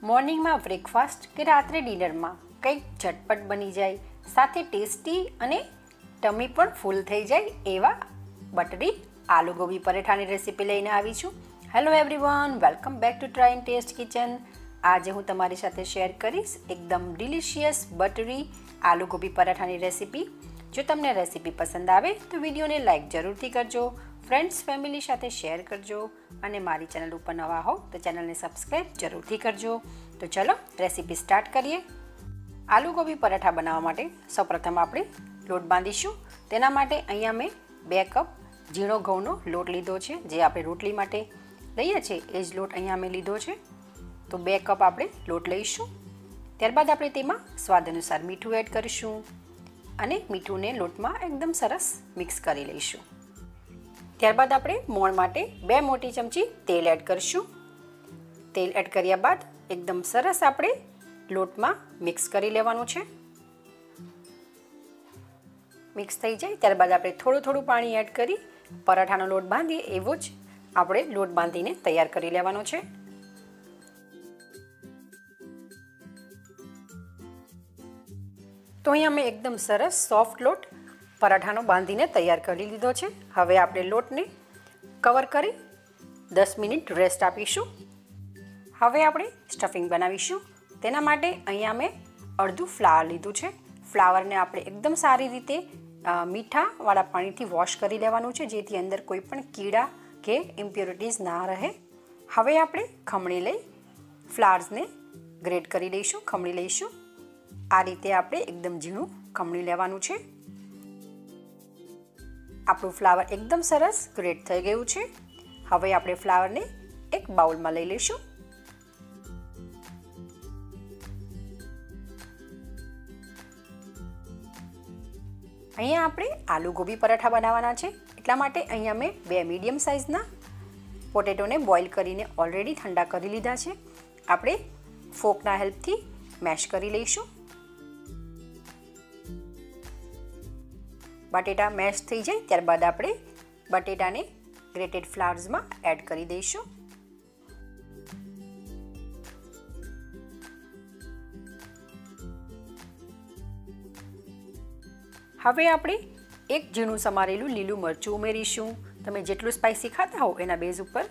Morning માં breakfast કે રાત્રે ડિનર માં કંઈક ઝટપટ બની જાય, સાથે ટેસ્ટી અને ટમી પણ ફૂલ થઈ જાય એવા બટરી આલુ ગોબી પરાઠાની રેસીપી લઈને આવી છું. Hello everyone, welcome back to try and taste kitchen. આજે હું તમારી સાથે શેર કરીશ એકદમ ડિલિશિયસ બટરી આલુ ગોબી પરાઠાની રેસીપી. જો તમને રેસીપી પસંદ આવે તો વિડીયોને લાઈક જરૂરથી કરજો, ફ્રેન્ડ્સ ફેમિલી સાથે શેર કરજો અને મારી ચેનલ ઉપર નવા હો તો ચેનલને સબસ્ક્રાઈબ જરૂરથી કરજો. તો ચલો રેસીપી સ્ટાર્ટ કરીએ. આલુ ગોબી પરાઠા બનાવવા માટે સૌપ્રથમ આપણે લોટ બાંધીશું. તેના માટે અહીંયા મેં 2 કપ ઝીણો ઘઉંનો લોટ લીધો છે, જે આપણે રોટલી માટે લઈએ છીએ એ જ લોટ અહીંયા મેં લીધો છે. તો 2 કપ આપણે લોટ લઈશું. ત્યારબાદ આપણે તેમાં સ્વાદ અનુસાર મીઠું એડ કરીશું અને મીઠુંને લોટમાં એકદમ સરસ મિક્સ કરી લઈશું. ત્યારબાદ આપણે મોણ માટે 2 મોટી ચમચી તેલ એડ કરીશું. તેલ એડ કર્યા બાદ એકદમ સરસ આપણે લોટમાં મિક્સ કરી લેવાનું છે. મિક્સ થઈ જાય ત્યારબાદ આપણે થોડું પાણી એડ કરી પરાઠાનો લોટ બાંધીએ એવો જ આપણે લોટ બાંધીને તૈયાર કરી લેવાનો છે. તો અહીંયા મેં એકદમ સરસ સોફ્ટ લોટ પરાઠાનો બાંધીને તૈયાર કરી લીધો છે. હવે આપણે લોટને કવર કરી 10 મિનિટ રેસ્ટ આપીશું. હવે આપણે સ્ટફિંગ બનાવીશું. તેના માટે અહીંયા મેં અડધું ફ્લાવર લીધું છે. ફ્લાવરને આપણે એકદમ સારી રીતે મીઠાવાળા પાણીથી વોશ કરી લેવાનું છે, જેથી અંદર કોઈ પણ કીડા કે ઇમ્પ્યોરિટીઝ ના રહે. હવે આપણે ખમણી લઈ ફ્લાવર્સને ગ્રેટ કરી લઈશું, ખમણી લઈશું. આ રીતે આપણે એકદમ ઝીણું ખમણી લેવાનું છે. આપણું ફ્લાવર એકદમ સરસ ગ્રેટ થઈ ગયું છે. હવે આપણે ફ્લાવરને એક બાઉલમાં લઈ લઈશું. અહીંયા આપણે આલુ ગોબી પરાઠા બનાવવાના છે, એટલા માટે અહીંયા મેં 2 મીડિયમ સાઇઝના પોટેટોને બોઇલ કરીને ઓલરેડી ઠંડા કરી લીધા છે. આપણે ફોકના હેલ્પથી મેશ કરી લઈશું. બટેટા મેશ થઈ જાય ત્યારબાદ આપણે બટેટાને ગ્રેટેડ ફ્લાવર્સમાં એડ કરી દઈશું. હવે આપણે એક ઝીણું સમારેલું લીલું મરચું ઉમેરીશું. તમે જેટલું સ્પાઇસી ખાતા હો એના બેઝ ઉપર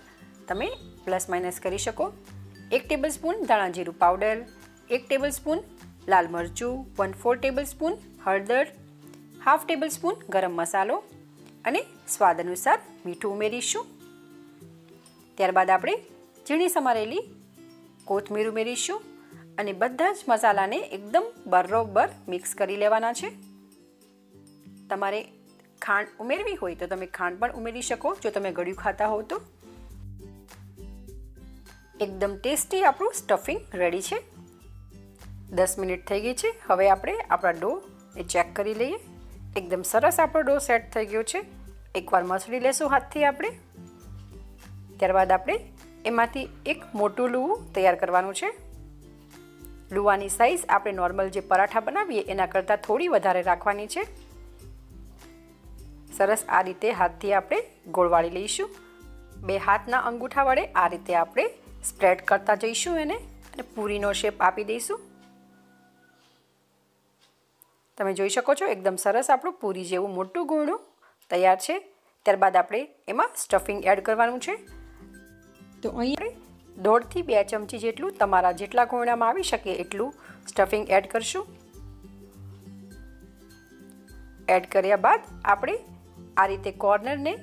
તમે પ્લસ માઇનસ કરી શકો. 1 ટેબલસ્પૂન ધાણા જીરું પાવડર, 1 ટેબલસ્પૂન લાલ મરચું, 1/4 ટેબલસ્પૂન હળદર, 1/2 ટેબલસ્પૂન ગરમ મસાલો અને સ્વાદ અનુસાર મીઠું ઉમેરીશું. ત્યારબાદ આપણે ઝીણી સમારેલી કોથમીર ઉમેરીશું અને બધા જ મસાલાને એકદમ બરોબર મિક્સ કરી લેવાના છે. તમારે ખાંડ ઉમેરવી હોય તો તમે ખાંડ પણ ઉમેરી શકો, જો તમે ગળ્યું ખાતા હો તો. એકદમ ટેસ્ટી આપણું સ્ટફિંગ રેડી છે. 10 મિનિટ થઈ ગઈ છે. હવે આપણે આપણા ડો એ ચેક કરી લઈએ. એકદમ સરસ આપણો ડો સેટ થઈ ગયો છે. એકવાર મસળી લેશું હાથથી આપણે. ત્યારબાદ આપણે એમાંથી એક મોટું લુવું તૈયાર કરવાનું છે. લુવાની સાઈઝ આપણે નોર્મલ જે પરાઠા બનાવીએ એના કરતાં થોડી વધારે રાખવાની છે. સરસ આ રીતે હાથથી આપણે ગોળ વાળી લઈશું. 2 હાથના અંગૂઠા વડે આ રીતે આપણે સ્પ્રેડ કરતા જઈશું એને અને પૂરીનો શેપ આપી દઈશું. તમે જોઈ શકો છો એકદમ સરસ આપણું પૂરી જેવું મોટું ગોળું તૈયાર છે. ત્યારબાદ આપણે એમાં સ્ટફિંગ એડ કરવાનું છે. તો અહીં આપણે 1.5 થી 2 ચમચી જેટલું તમારા જેટલા ગોળામાં આવી શકે એટલું સ્ટફિંગ એડ કરશું. એડ કર્યા બાદ આપણે આ રીતે કોર્નરને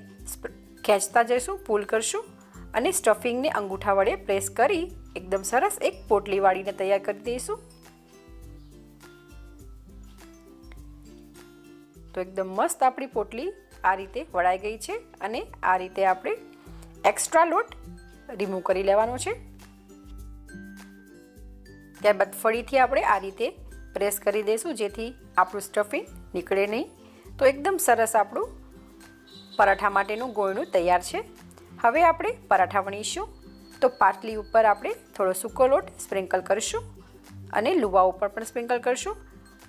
ખેંચતા જઈશું, પુલ કરશું અને સ્ટફિંગને અંગૂઠા વડે પ્રેસ કરી એકદમ સરસ એક પોટલી વાળીને તૈયાર કરી દઈશું. તો એકદમ મસ્ત આપણી પોટલી આ રીતે વળાઈ ગઈ છે અને આ રીતે આપણે એક્સ્ટ્રા લોટ રિમૂવ કરી લેવાનો છે. ત્યારબાદ ફરીથી આપણે આ રીતે પ્રેસ કરી દઈશું, જેથી આપણું સ્ટફિંગ નીકળે નહીં. તો એકદમ સરસ આપણું પરાઠા માટેનું ગોળનું તૈયાર છે. હવે આપણે પરાઠા વણીશું. તો પાટલી ઉપર આપણે થોડો સૂકો લોટ સ્પ્રિંકલ કરીશું અને લુવા ઉપર પણ સ્પ્રિંકલ કરીશું.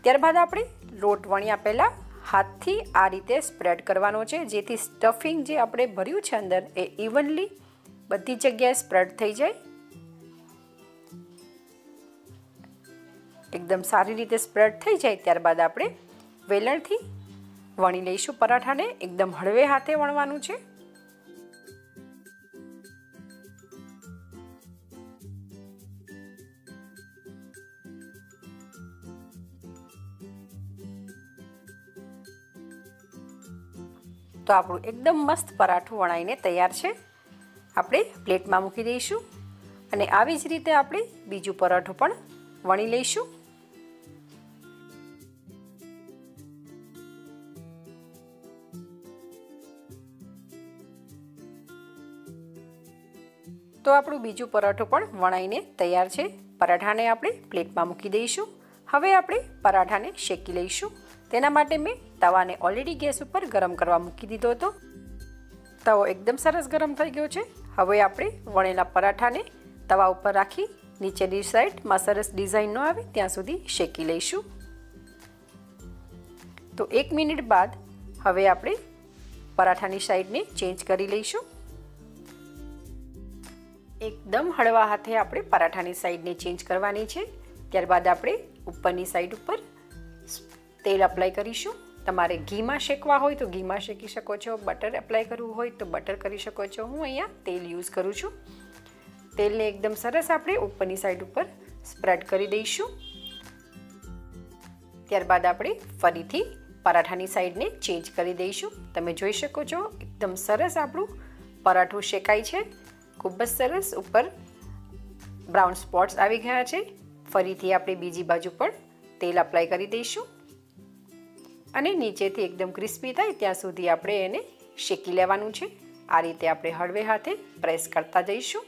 ત્યારબાદ આપણે લોટ વણ્યા પહેલાં હાથથી આ રીતે સ્પ્રેડ કરવાનો છે, જેથી સ્ટફિંગ જે આપણે ભર્યું છે અંદર એ ઇવનલી બધી જગ્યાએ સ્પ્રેડ થઈ જાય. એકદમ સારી રીતે સ્પ્રેડ થઈ જાય ત્યારબાદ આપણે વેલણથી વણી લઈશું પરાઠાને. એકદમ હળવે હાથે વણવાનું છે. તો આપણું એકદમ મસ્ત પરાઠું વણાઈને તૈયાર છે. આપણે પ્લેટમાં મૂકી દઈશું અને આવી જ રીતે આપણે બીજું પરાઠું પણ વણી લઈશું. તો આપણું બીજું પરાઠું પણ વણાઈને તૈયાર છે. પરાઠાને આપણે પ્લેટમાં મૂકી દઈશું. હવે આપણે પરાઠાને શેકી લઈશું. તેના માટે મેં તવાને ઓલરેડી ગેસ ઉપર ગરમ કરવા મૂકી દીધો હતો. તવો એકદમ સરસ ગરમ થઈ ગયો છે. હવે આપણે વણેલા પરાઠાને તવા ઉપર રાખી નીચેની સાઈડમાં સરસ ડિઝાઇન ન આવે ત્યાં સુધી શેકી લઈશું. તો 1 મિનિટ બાદ હવે આપણે પરાઠાની સાઈડને ચેન્જ કરી લઈશું. એકદમ હળવા હાથે આપણે પરાઠાની સાઈડને ચેન્જ કરવાની છે. ત્યારબાદ આપણે ઉપરની સાઈડ ઉપર તેલ અપ્લાય કરીશું. તમારે ઘીમાં શેકવા હોય તો ઘીમાં શેકી શકો છો, બટર એપ્લાય કરવું હોય તો બટર કરી શકો છો. હું અહીંયા તેલ યુઝ કરું છું. તેલને એકદમ સરસ આપણે ઉપરની સાઈડ ઉપર સ્પ્રેડ કરી દઈશું. ત્યારબાદ આપણે ફરીથી પરાઠાની સાઈડને ચેન્જ કરી દઈશું. તમે જોઈ શકો છો એકદમ સરસ આપણું પરાઠું શેકાય છે. ખૂબ જ સરસ ઉપર બ્રાઉન સ્પોટ્સ આવી ગયા છે. ફરીથી આપણે બીજી બાજુ પણ તેલ અપ્લાય કરી દઈશું અને નીચેથી એકદમ ક્રિસ્પી થાય ત્યાં સુધી આપણે એને શેકી લેવાનું છે. આ રીતે આપણે હળવે હાથે પ્રેસ કરતા જઈશું.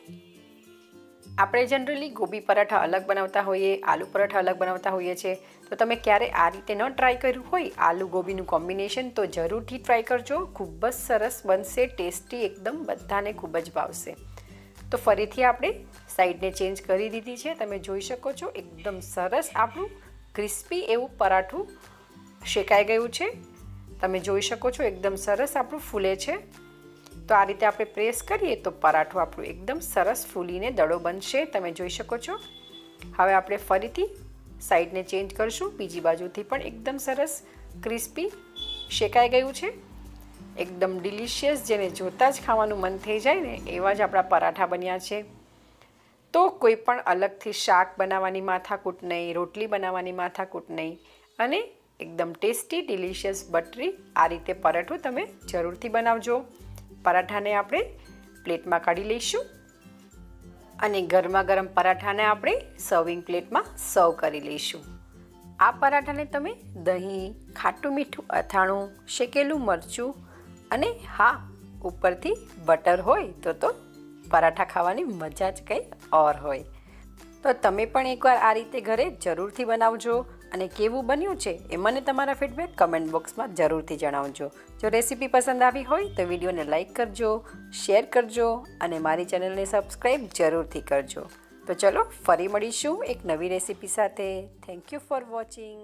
આપણે જનરલી ગોબી પરાઠા અલગ બનાવતા હોઈએ, આલુ પરાઠા અલગ બનાવતા હોઈએ છીએ. તો તમે ક્યારે આ રીતે ન ટ્રાય કર્યું હોય આલુ ગોબીનું કોમ્બિનેશન તો જરૂરથી ટ્રાય કરજો. ખૂબ જ સરસ બનશે, ટેસ્ટી એકદમ, બધાને ખૂબ જ ભાવશે. તો ફરીથી આપણે સાઈડને ચેન્જ કરી દીધી છે. તમે જોઈ શકો છો એકદમ સરસ આપણું ક્રિસ્પી એવું પરાઠું શેકાઈ ગયું છે. તમે જોઈ શકો છો એકદમ સરસ આપણું ફૂલે છે. તો આ રીતે આપણે પ્રેસ કરીએ તો પરાઠું આપણું એકદમ સરસ ફૂલીને દડો બનશે. તમે જોઈ શકો છો. હવે આપણે ફરીથી સાઈડને ચેન્જ કરીશું. બીજી બાજુથી પણ એકદમ સરસ ક્રિસ્પી શેકાઈ ગયું છે. એકદમ ડિલિશિયસ, જેને જોતાં જ ખાવાનું મન થઈ જાય ને એવા જ આપણા પરાઠા બન્યા છે. તો કોઈ પણ અલગથી શાક બનાવવાની માથાકૂટ નહીં, રોટલી બનાવવાની માથાકૂટ નહીં અને એકદમ ટેસ્ટી, ડિલિશિયસ, બટરી આ રીતે પરાઠું તમે જરૂરથી બનાવજો. પરાઠાને આપણે પ્લેટમાં કાઢી લઈશું અને ગરમા ગરમ પરાઠાને આપણે સર્વિંગ પ્લેટમાં સર્વ કરી લઈશું. આ પરાઠાને તમે દહીં, ખાટું મીઠું અથાણું, શેકેલું મરચું અને હા ઉપરથી બટર હોય તો પરાઠા ખાવાની મજા જ કંઈ ઓર હોય. તો તમે પણ એકવાર આ રીતે ઘરે જરૂરથી બનાવજો અને કેવું બન્યું છે એ મને તમારા ફીડબેક કમેન્ટ બોક્સમાં જરૂરથી જણાવજો. જો રેસીપી પસંદ આવી હોય તો વિડીયોને લાઇક કરજો, શેર કરજો અને મારી ચેનલને સબસ્ક્રાઈબ જરૂરથી કરજો. તો ચલો ફરી મળીશું એક નવી રેસીપી સાથે. Thank you for watching.